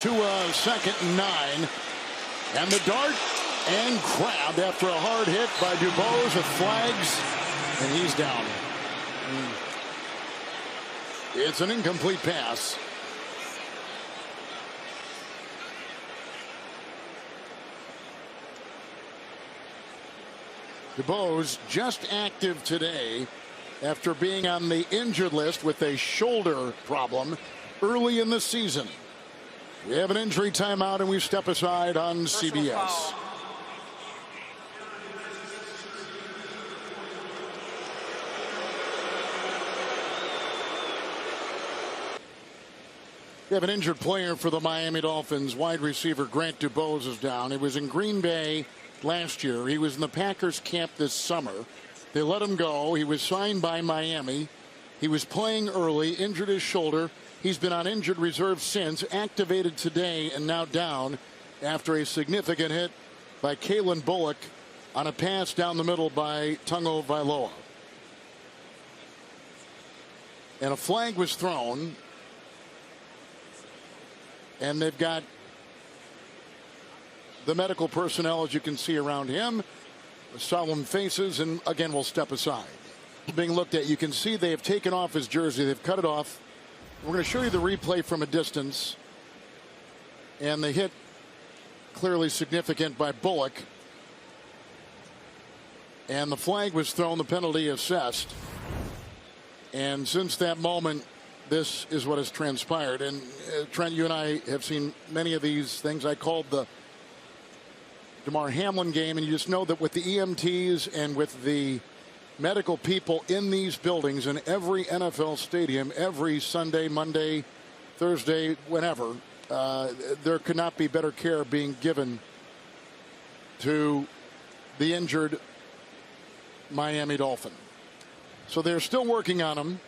To second and 9. And the dart and grabbed after a hard hit by DuBose with flags. And he's down. It's an incomplete pass. DuBose just active today after being on the injured list with a shoulder problem early in the season. We have an injury timeout and we step aside on CBS. We have an injured player for the Miami Dolphins. Wide receiver Grant DuBose is down. He was in Green Bay last year. He was in the Packers camp this summer. They let him go. He was signed by Miami. He was playing early, injured his shoulder. He's been on injured reserve since, activated today and now down after a significant hit by Kalen Bullock on a pass down the middle by Tungo Vailoa. And a flag was thrown. And they've got the medical personnel, as you can see around him, solemn faces, and again we'll step aside. Being looked at, you can see they have taken off his jersey. They've cut it off. We're going to show you the replay from a distance. And the hit clearly significant by Bullock. And the flag was thrown, the penalty assessed. And since that moment, this is what has transpired. And Trent, you and I have seen many of these things. I called the Damar Hamlin game, and you just know that with the EMTs and with the medical people in these buildings in every NFL stadium every Sunday, Monday, Thursday, whenever, there could not be better care being given to the injured Miami Dolphin. So they're still working on him.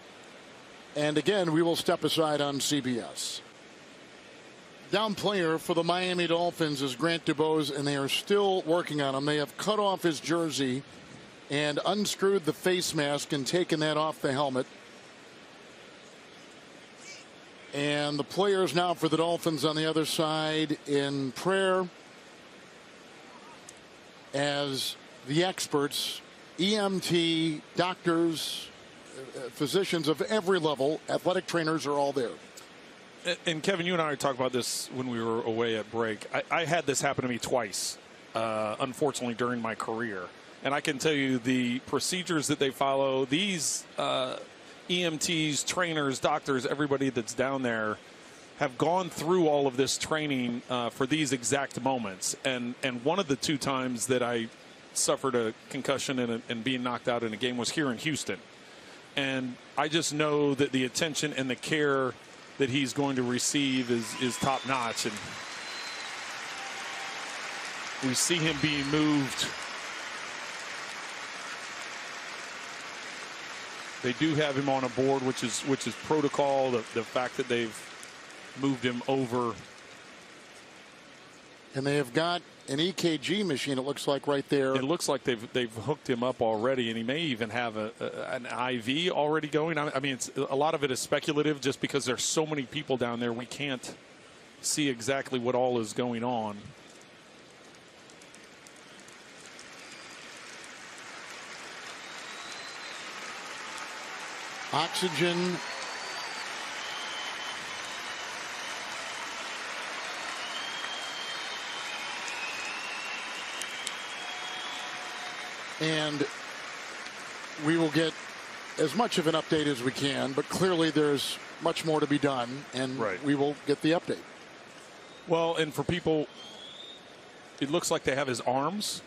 And again, we will step aside on CBS. Down player for the Miami Dolphins is Grant DuBose, and they are still working on him. They have cut off his jersey and unscrewed the face mask and taken that off the helmet. And the players now for the Dolphins on the other side in prayer as the experts, EMT, doctors, physicians of every level, athletic trainers are all there. And Kevin, you and I talked about this when we were away at break. I had this happen to me twice, unfortunately, during my career. And I can tell you the procedures that they follow, these EMTs, trainers, doctors, everybody that's down there have gone through all of this training for these exact moments. And one of the two times that I suffered a concussion and being knocked out in a game was here in Houston. And I just know that the attention and the care that he's going to receive is top notch. And we see him being moved. They do have him on a board, which is protocol. The fact that they've moved him over. And they have got an EKG machine, it looks like, right there. It looks like they've hooked him up already, and he may even have an IV already going. I mean, a lot of it is speculative just because there's so many people down there. We can't see exactly what all is going on. Oxygen. And we will get as much of an update as we can, but clearly there's much more to be done, and we will get the update. Well, and for people, it looks like they have his arms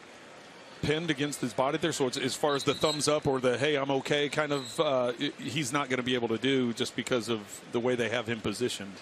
pinned against his body there, so it's, as far as the thumbs up or the hey, I'm okay kind of, he's not going to be able to do just because of the way they have him positioned.